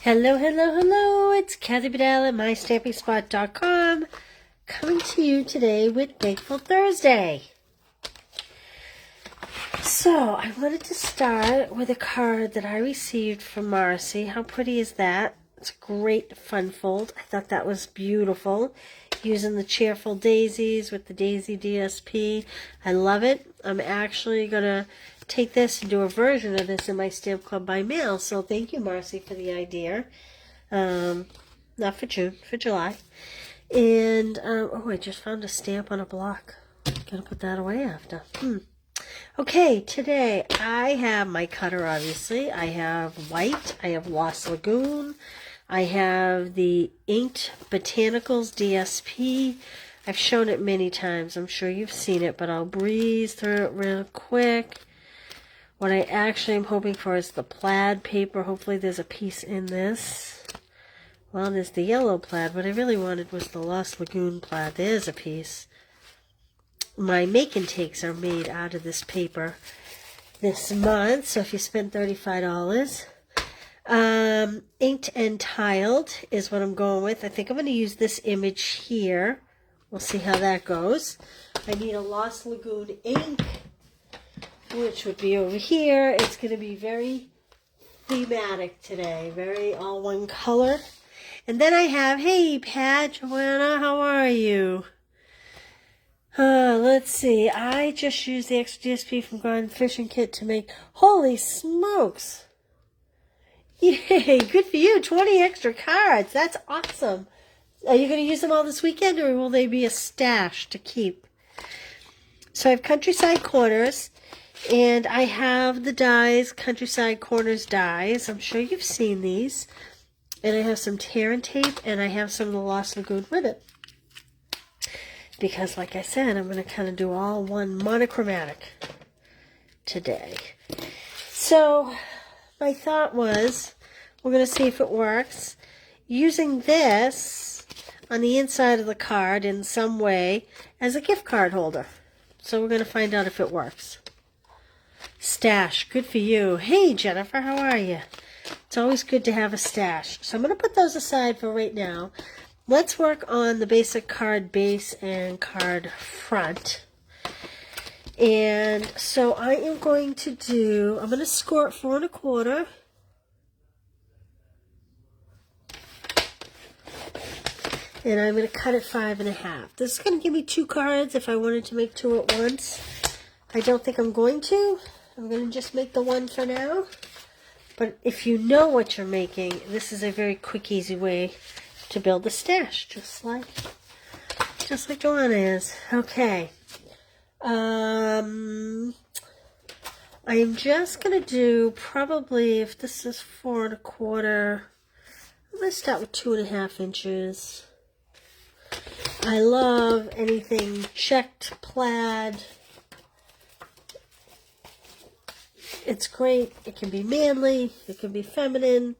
Hello, hello, hello. It's Kathy Bedell at MyStampingSpot.com coming to you today with Thankful Thursday. So, I wanted to start with a card that I received from Marcy. How pretty is that? It's a great fun fold. I thought that was beautiful. Using the cheerful daisies with the Daisy DSP. I love it. I'm actually going to take this and do a version of this in my stamp club by mail. So thank you, Marcy, for the idea. Not for June, for July. And, oh, I just found a stamp on a block. Gotta put that away after. Okay, today I have my cutter, obviously. I have white. I have Lost Lagoon. I have the inked Botanicals DSP. I've shown it many times. I'm sure you've seen it, but I'll breeze through it real quick. What I actually am hoping for is the plaid paper. Hopefully there's a piece in this. Well, there's the yellow plaid. What I really wanted was the Lost Lagoon plaid. There's a piece. My make and takes are made out of this paper this month. So if you spend $35, inked and tiled is what I'm going with. I think I'm going to use this image here. We'll see how that goes. I need a Lost Lagoon ink, which would be over here. It's going to be very thematic today, very all one color. And then I have, hey Pat, Joanna, how are you? Let's see. I just used the extra DSP from Garden Fishing Kit to make, holy smokes. Yay, good for you. 20 extra cards. That's awesome. Are you going to use them all this weekend, or will they be a stash to keep? So I have Countryside Corners, and I have the dies, Countryside Corners dies. I'm sure you've seen these. And I have some tear and tape, and I have some of the Lost Lagoon ribbon. Because, like I said, I'm going to kind of do all one monochromatic today. So, my thought was, we're going to see if it works. Using this on the inside of the card in some way as a gift card holder. So we're going to find out if it works. Stash, good for you. Hey Jennifer, how are you? It's always good to have a stash. So I'm going to put those aside for right now. Let's work on the basic card base and card front. And so I am going to do, I'm going to score it 4 1/4. And I'm going to cut it 5 1/2. This is going to give me 2 cards if I wanted to make 2 at once. I don't think I'm going to. I'm going to just make the one for now. But if you know what you're making, this is a very quick, easy way to build a stash, just like Joanna is. Okay. I'm just going to do probably, if this is 4 1/4, I'm going to start with 2 1/2 inches. I love anything checked plaid. It's great. It can be manly. It can be feminine.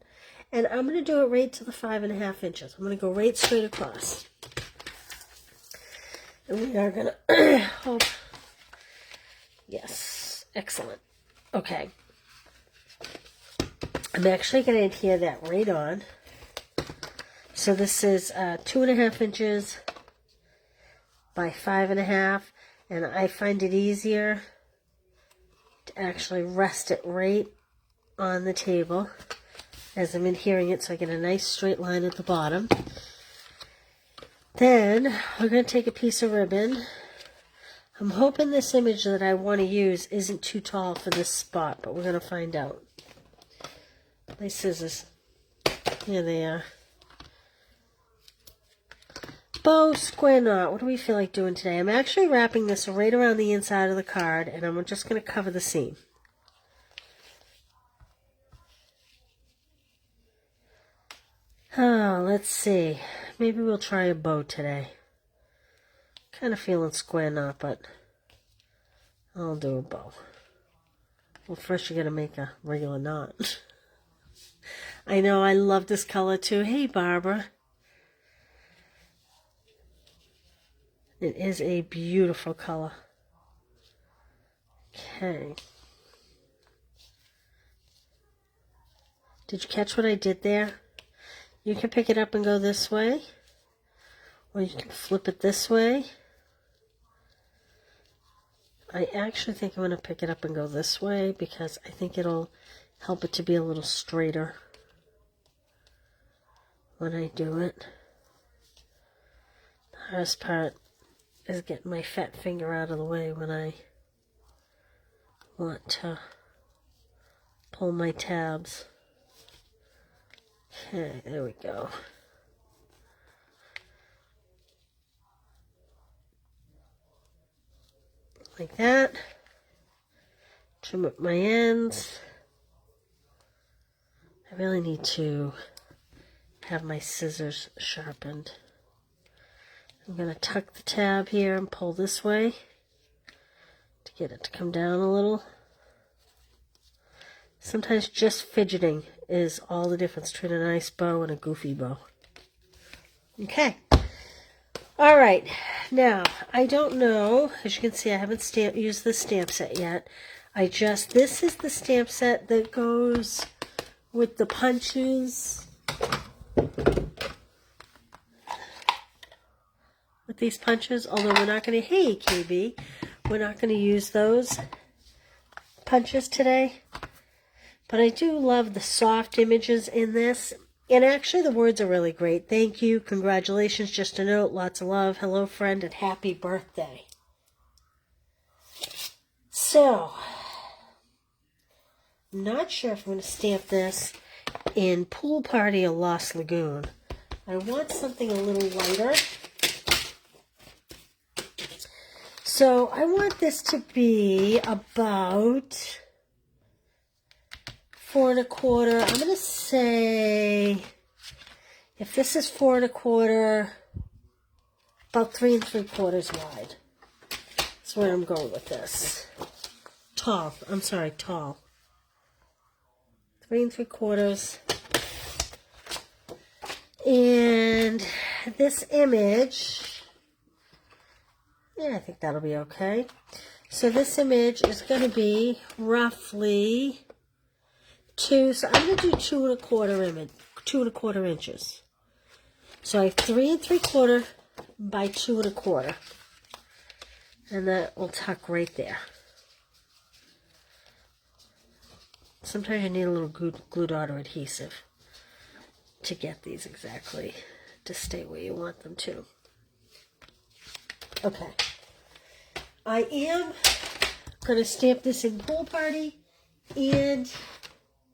And I'm going to do it right to the 5 1/2 inches. I'm going to go right straight across. And we are going to hope. Yes. Excellent. Okay. I'm actually going to adhere that right on. So this is 2 1/2 inches by 5 1/2. And I find it easier to actually rest it right on the table as I'm adhering it, so I get a nice straight line at the bottom. Then we're going to take a piece of ribbon. I'm hoping this image that I want to use isn't too tall for this spot, but we're going to find out. My scissors. Here they are. Bow, square knot. What do we feel like doing today? I'm actually wrapping this right around the inside of the card, and I'm just going to cover the seam. Oh, let's see. Maybe we'll try a bow today. Kind of feeling square knot, but I'll do a bow. Well, first you got to make a regular knot. I know, I love this color too. Hey, Barbara. It is a beautiful color. Okay. Did you catch what I did there? You can pick it up and go this way, or you can flip it this way. I actually think I'm going to pick it up and go this way because I think it'll help it to be a little straighter when I do it. The hardest part is getting my fat finger out of the way when I want to pull my tabs. Okay, there we go. Like that. Trim up my ends. I really need to have my scissors sharpened. I'm going to tuck the tab here and pull this way to get it to come down a little. Sometimes just fidgeting is all the difference between a nice bow and a goofy bow. Okay. All right. Now, I don't know. As you can see, I haven't used the stamp set yet. This is the stamp set that goes with the punches. With these punches, although we're not going to, hey KB, we're not going to use those punches today. But I do love the soft images in this. And actually the words are really great. Thank you, congratulations, just a note, lots of love, hello friend, and happy birthday. So, I'm not sure if I'm going to stamp this in Pool Party or Lost Lagoon. I want something a little lighter. So I want this to be about 4 1/4. I'm going to say, if this is 4 1/4, about 3 3/4 wide. That's where I'm going with this. Tall. I'm sorry, tall. 3 3/4. And this image, yeah, I think that'll be okay. So this image is going to be roughly so I'm going to do 2 1/4 inches. So I have 3 3/4 by 2 1/4. And that will tuck right there. Sometimes you need a little glue dot or adhesive to get these exactly to stay where you want them to. Okay. I am going to stamp this in Pool Party and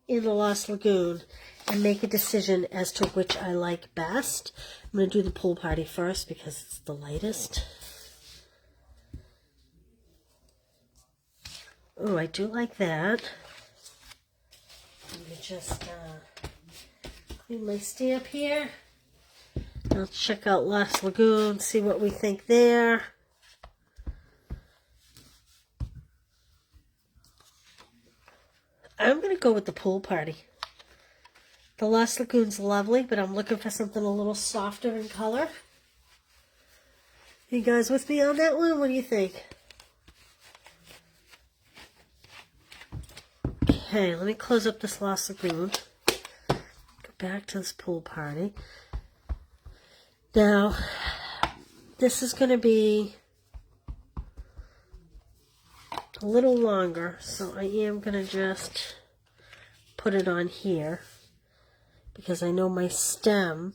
in the Lost Lagoon and make a decision as to which I like best. I'm going to do the Pool Party first because it's the lightest. Oh, I do like that. Let me just clean my stamp here. I'll check out Lost Lagoon, see what we think there. I'm going to go with the Pool Party. The Lost Lagoon's lovely, but I'm looking for something a little softer in color. You guys with me on that one? What do you think? Okay, let me close up this Lost Lagoon. Go back to this Pool Party. Now, this is going to be a little longer, so I am going to just put it on here because I know my stem,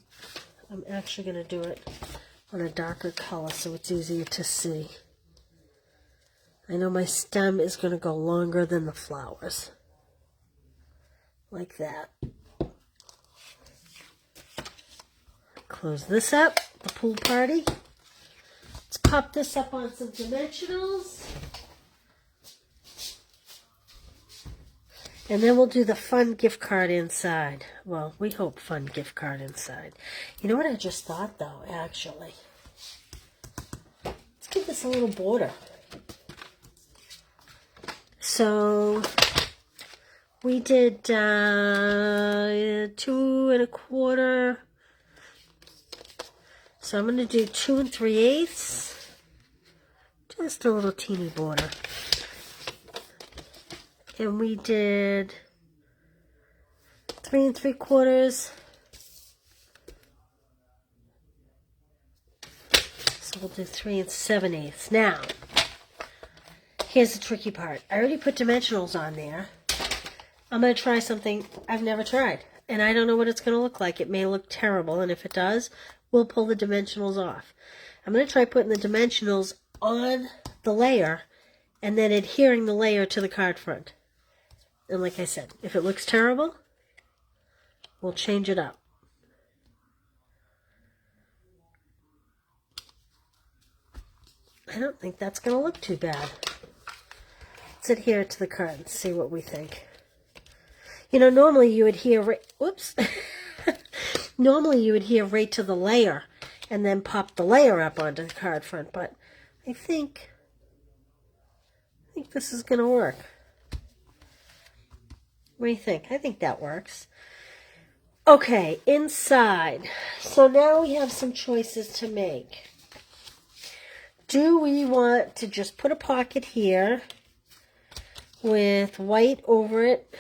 I'm actually going to do it on a darker color so it's easier to see. I know my stem is going to go longer than the flowers, like that. Close this up, the Pool Party. Let's pop this up on some dimensionals. And then we'll do the fun gift card inside. Well, we hope fun gift card inside. You know what I just thought, though, actually? Let's give this a little border. So we did 2 1/4. So I'm going to do 2 3/8. Just a little teeny border. And we did 3 3/4. So we'll do 3 7/8. Now, here's the tricky part. I already put dimensionals on there. I'm going to try something I've never tried. And I don't know what it's going to look like. It may look terrible. And if it does, we'll pull the dimensionals off. I'm going to try putting the dimensionals on the layer and then adhering the layer to the card front. And like I said, if it looks terrible, we'll change it up. I don't think that's going to look too bad. Let's adhere it to the card and see what we think. You know, normally you adhere right, whoops. Normally you adhere right to the layer and then pop the layer up onto the card front, but I think this is going to work. What do you think? I think that works. Okay, inside. So now we have some choices to make. Do we want to just put a pocket here with white over it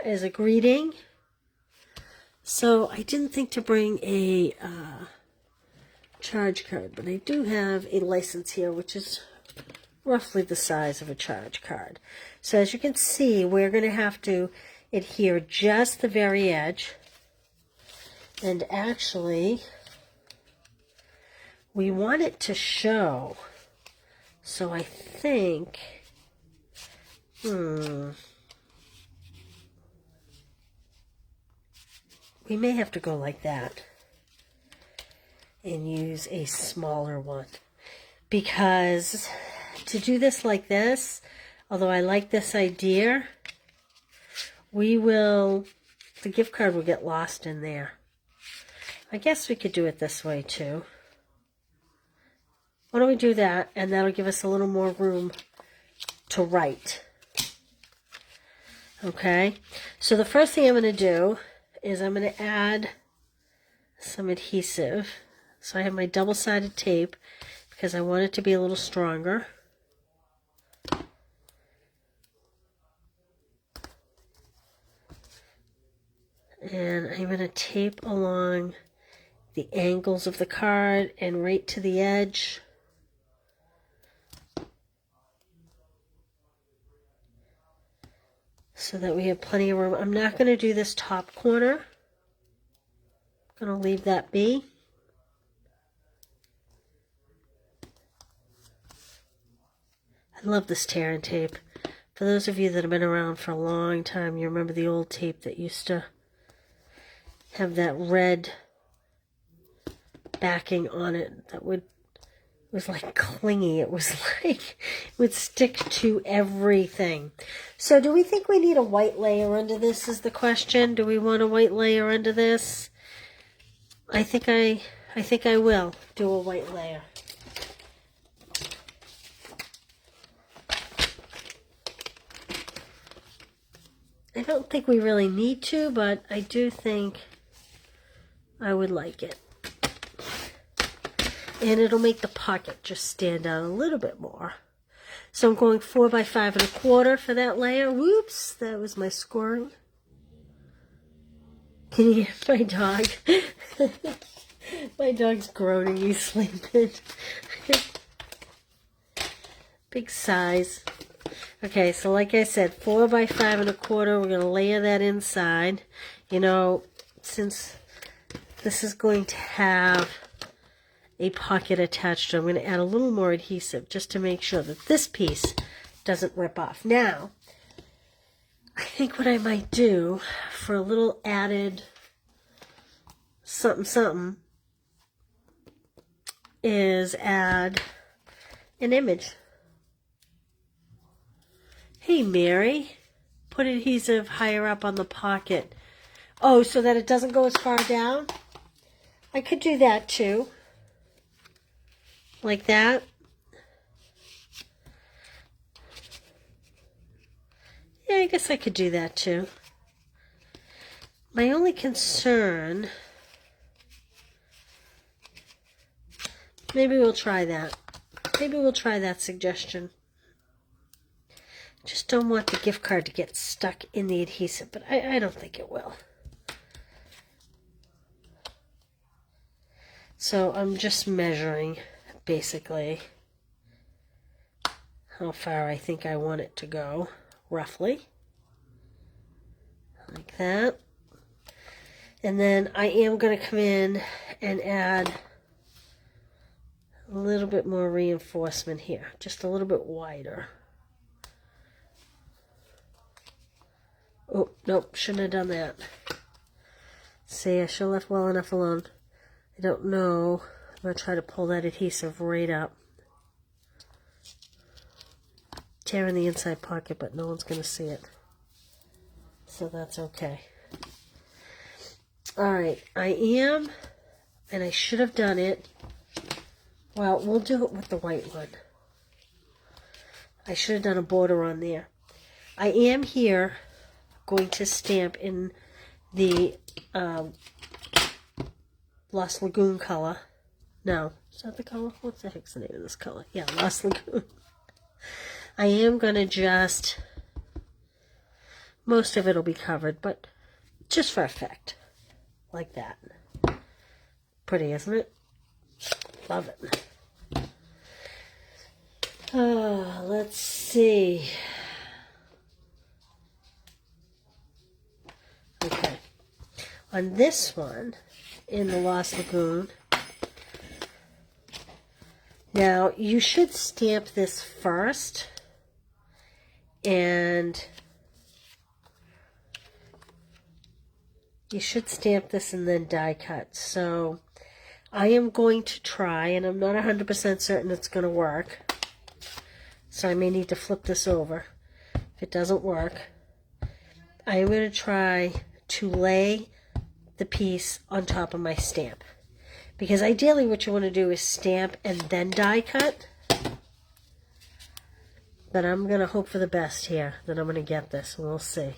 as a greeting? So I didn't think to bring a charge card, but I do have a license here, which is roughly the size of a charge card. So as you can see, we're going to have to adhere just the very edge. And actually, we want it to show. So I think, we may have to go like that and use a smaller one. Because to do this like this, although I like this idea, the gift card will get lost in there. I guess we could do it this way too. Why don't we do that, and that'll give us a little more room to write. Okay, so the first thing I'm going to do is I'm going to add some adhesive. So I have my double-sided tape because I want it to be a little stronger. And I'm going to tape along the angles of the card and right to the edge. So that we have plenty of room. I'm not going to do this top corner. I'm going to leave that be. I love this tear and tape. For those of you that have been around for a long time, you remember the old tape that used to have that red backing on it that was like clingy. It was like it would stick to everything. So do we think we need a white layer under this is the question. Do we want a white layer under this? I think I will do a white layer. I don't think we really need to, but I do think I would like it. And it'll make the pocket just stand out a little bit more. So I'm going 4 by 5 1/4 for that layer. Whoops, that was my scoring. Can you hear my dog? My dog's groaning, he's sleeping. Big size. Okay, so like I said, 4 by 5 1/4, we're going to layer that inside. You know, since this is going to have a pocket attached to it, I'm going to add a little more adhesive just to make sure that this piece doesn't rip off. Now, I think what I might do for a little added something is add an image. Hey, Mary, put adhesive higher up on the pocket. Oh, so that it doesn't go as far down? I could do that too. Like that. Yeah, I guess I could do that too. My only concern, maybe we'll try that. Maybe we'll try that suggestion. Just don't want the gift card to get stuck in the adhesive, but I don't think it will. So I'm just measuring basically how far I think I want it to go, roughly. Like that. And then I am going to come in and add a little bit more reinforcement here, just a little bit wider. Oh, nope, shouldn't have done that. See, I should have left well enough alone. I don't know. I'm going to try to pull that adhesive right up. Tearing the inside pocket, but no one's going to see it. So that's okay. Alright, I am, and I should have done it. Well, we'll do it with the white one. I should have done a border on there. I am here going to stamp in the Lost Lagoon color. No, is that the color? What the heck's the name of this color? Yeah, Lost Lagoon. I am going to just, most of it will be covered, but just for effect. Like that. Pretty, isn't it? Love it. Let's see. Okay. On this one, in the Lost Lagoon, now you should stamp this first, and you should stamp this and then die cut. So I am going to try, and I'm not 100% certain it's going to work. So I may need to flip this over if it doesn't work. I am going to try to lay the piece on top of my stamp. Because ideally what you want to do is stamp and then die cut. But I'm going to hope for the best here, that I'm going to get this. We'll see.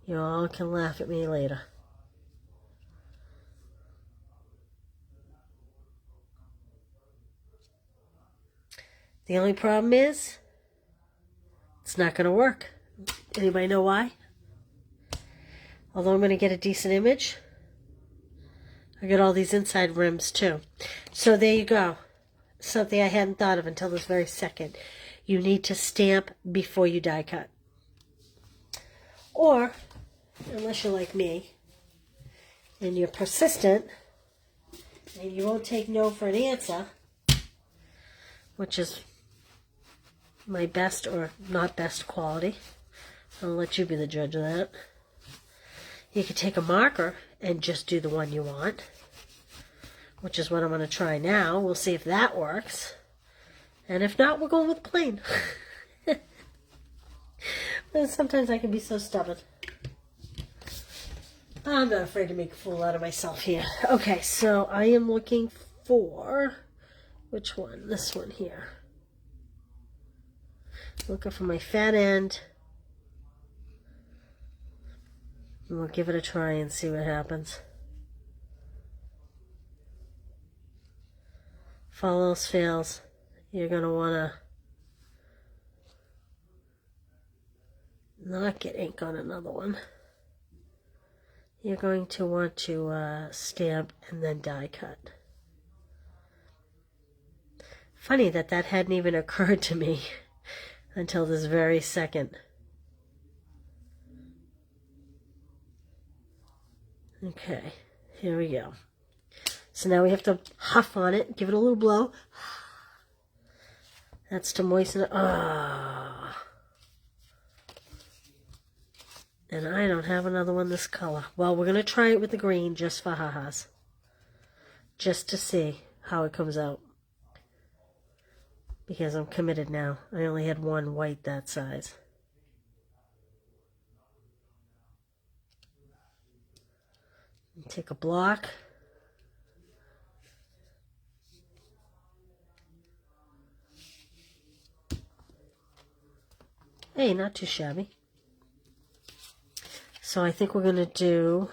You all can laugh at me later. The only problem is, it's not going to work. Anybody know why? Although I'm going to get a decent image, I got all these inside rims too. So there you go. Something I hadn't thought of until this very second. You need to stamp before you die cut. Or, unless you're like me, and you're persistent, and you won't take no for an answer, which is my best or not best quality. I'll let you be the judge of that. You could take a marker and just do the one you want, which is what I'm going to try now. We'll see if that works. And if not, we're going with plain. But sometimes I can be so stubborn. I'm not afraid to make a fool out of myself here. Okay, so I am looking for, which one? This one here. Looking for my fat end. And we'll give it a try and see what happens. If all else fails, you're going to want to not get ink on another one. You're going to want to stamp and then die cut. Funny that that hadn't even occurred to me until this very second. Okay, here we go. So now we have to huff on it, give it a little blow. That's to moisten it. Ah. And I don't have another one this color. Well, we're going to try it with the green just for ha-has. Just to see how it comes out. Because I'm committed now. I only had one white that size. Take a block. Hey, not too shabby. So I think we're going to do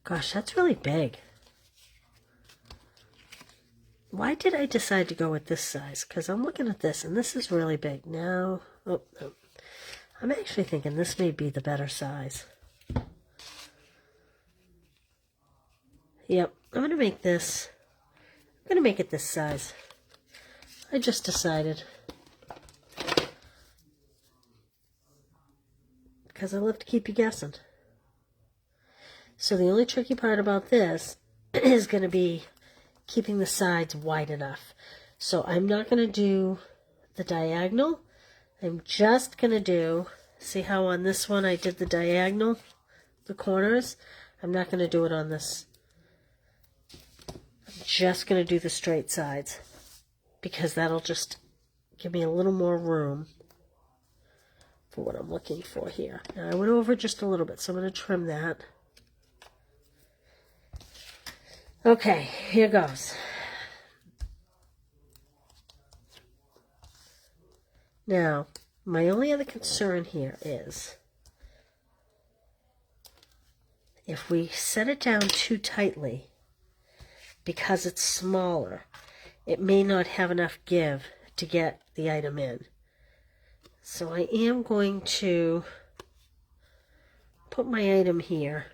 gosh, that's really big. Why did I decide to go with this size? Because I'm looking at this, and this is really big. Now, I'm actually thinking this may be the better size. Yep, I'm going to make this. I'm going to make it this size. I just decided. Because I love to keep you guessing. So the only tricky part about this is going to be keeping the sides wide enough. So I'm not going to do the diagonal. I'm just going to do, see how on this one I did the diagonal, the corners? I'm not going to do it on this. I'm just going to do the straight sides because that'll just give me a little more room for what I'm looking for here. Now I went over just a little bit, so I'm going to trim that. Okay, here goes. Now, my only other concern here is if we set it down too tightly, because it's smaller, it may not have enough give to get the item in. So I am going to put my item here.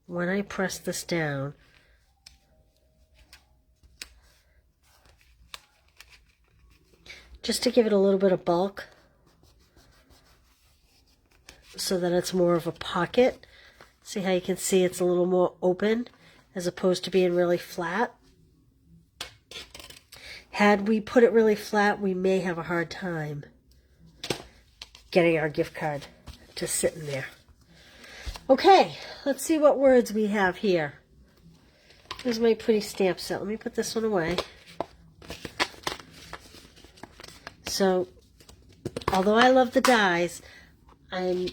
When I press this down, just to give it a little bit of bulk so that it's more of a pocket. See how you can see it's a little more open as opposed to being really flat. Had we put it really flat, we may have a hard time getting our gift card to sit in there. Okay, let's see what words we have here. Here's my pretty stamp set. Let me put this one away. So, although I love the dies, I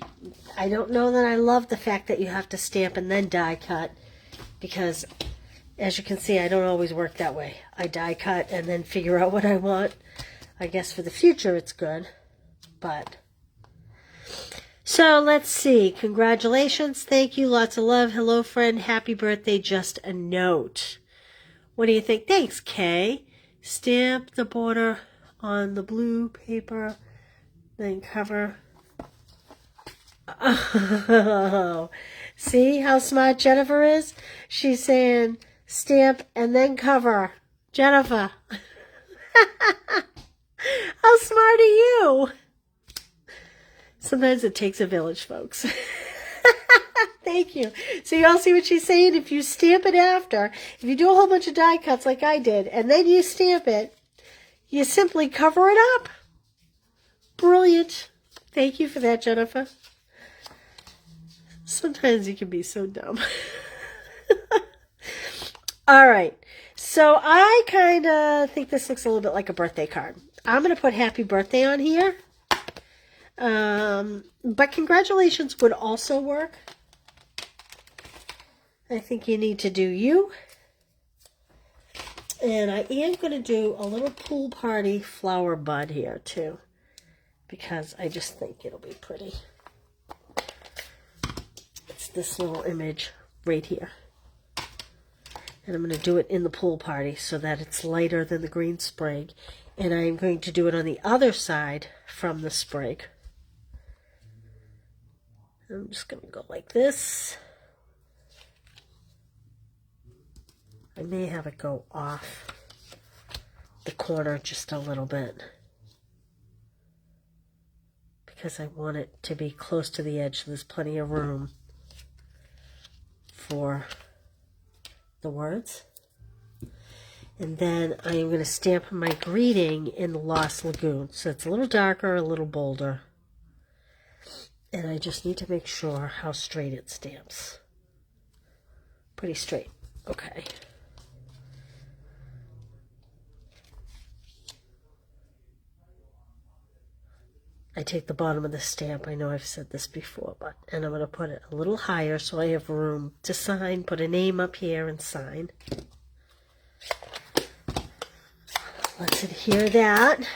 don't know that I love the fact that you have to stamp and then die cut, because as you can see, I don't always work that way. I die cut and then figure out what I want. I guess for the future it's good, but... So let's see. Congratulations. Thank you. Lots of love. Hello, friend. Happy birthday. Just a note. What do you think? Thanks, Kay. Stamp the border on the blue paper, then cover. Oh, see how smart Jennifer is? She's saying stamp and then cover. Jennifer. How smart are you? Sometimes it takes a village, folks. Thank you. So you all see what she's saying? If you stamp it after, if you do a whole bunch of die cuts like I did, and then you stamp it, you simply cover it up. Brilliant. Thank you for that, Jennifer. Sometimes you can be so dumb. All right. So I kind of think this looks a little bit like a birthday card. I'm going to put happy birthday on here. But congratulations would also work. I think you need to do you. And I am going to do a little pool party flower bud here too, because I just think it'll be pretty. It's this little image right here. And I'm going to do it in the pool party so that it's lighter than the green sprig. And I'm going to do it on the other side from the sprig. I'm just going to go like this. I may have it go off the corner just a little bit, because I want it to be close to the edge so there's plenty of room for the words. And then I am going to stamp my greeting in the Lost Lagoon. So it's a little darker, a little bolder. And I just need to make sure how straight it stamps. Pretty straight. Okay. I take the bottom of the stamp. I know I've said this before, and I'm going to put it a little higher so I have room to sign, put a name up here and sign. Let's adhere that.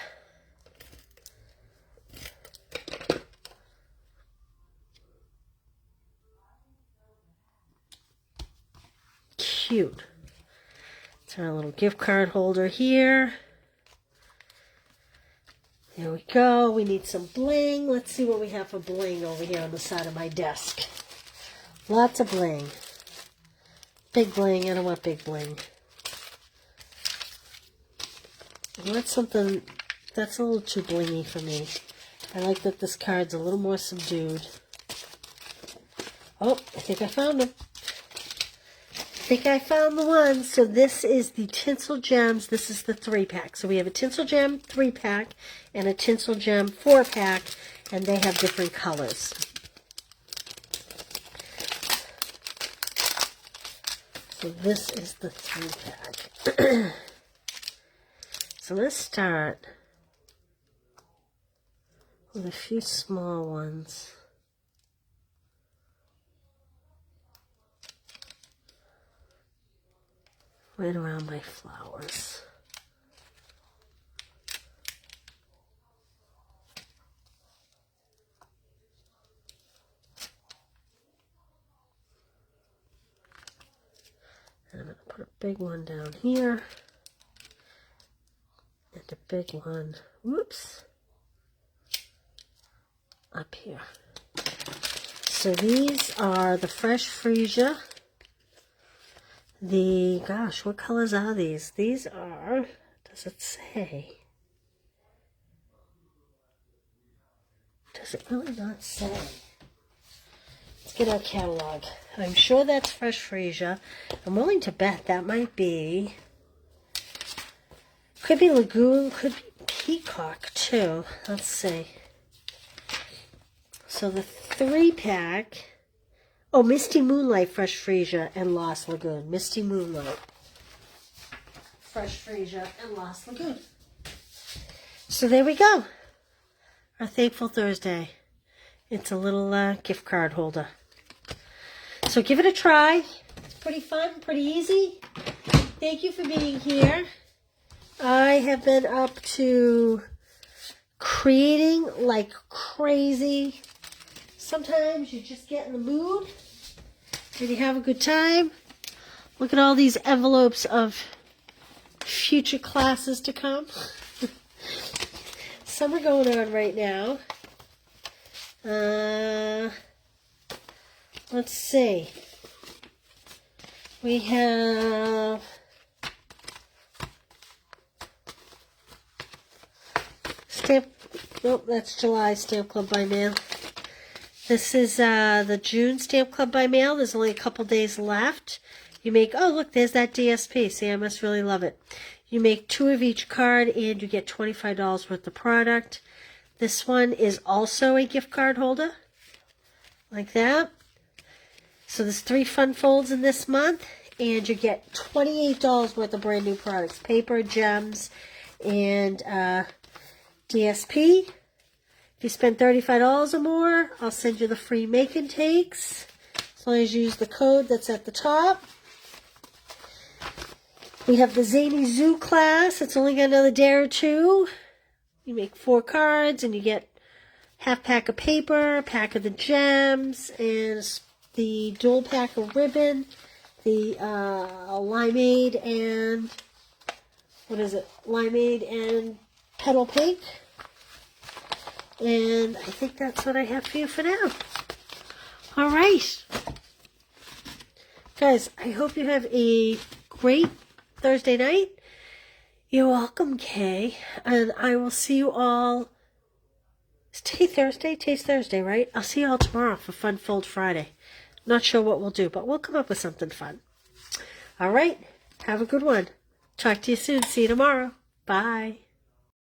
Cute. It's our little gift card holder here. There we go. We need some bling. Let's see what we have for bling over here on the side of my desk. Lots of bling. big bling. I don't want big bling. I want something that's a little too blingy for me. I like that this card's a little more subdued. Oh, I think I found them. I think I found the one. So this is the Tinsel Gems. This is the 3-pack. So we have a Tinsel Gem 3-pack and a Tinsel Gem 4-pack, and they have different colors. So this is the 3-pack. So let's start with a few small ones. Right around my flowers. And I'm going to put a big one down here. And a big one, whoops, up here. So these are the Fresh Freesia. Gosh, what colors are these? These are, does it say? Does it really not say? Let's get our catalog. I'm sure that's Fresh Freesia. I'm willing to bet that might be, could be Lagoon, could be Peacock too. Let's see. So the 3-pack, oh, Misty Moonlight, Fresh Freesia, and Lost Lagoon. Misty Moonlight, Fresh Freesia, and Lost Lagoon. So there we go. Our Thankful Thursday. It's a little gift card holder. So give it a try. It's pretty fun, pretty easy. Thank you for being here. I have been up to creating like crazy. Sometimes you just get in the mood and you have a good time. Look at all these envelopes of future classes to come. Some are going on right now. Let's see. We have nope, that's July Stamp Club by Mail. This is the June Stamp Club by Mail. There's only a couple days left. You make, oh look, there's that DSP. See, I must really love it. You make 2 of each card and you get $25 worth of product. This one is also a gift card holder. Like that. So there's 3 fun folds in this month. And you get $28 worth of brand new products. Paper, gems, and DSP. If you spend $35 or more, I'll send you the free make and takes. As long as you use the code that's at the top. We have the Zany Zoo class. It's only got another day or 2. You make 4 cards and you get half pack of paper, a pack of the gems, and the dual pack of ribbon, the limeade and, what is it? Limeade and petal pink. And I think that's what I have for you for now. All right. Guys, I hope you have a great Thursday night. You're welcome, Kay. And I will see you all. Is today Thursday? Today's Thursday, right? I'll see you all tomorrow for Fun Fold Friday. Not sure what we'll do, but we'll come up with something fun. All right. Have a good one. Talk to you soon. See you tomorrow. Bye.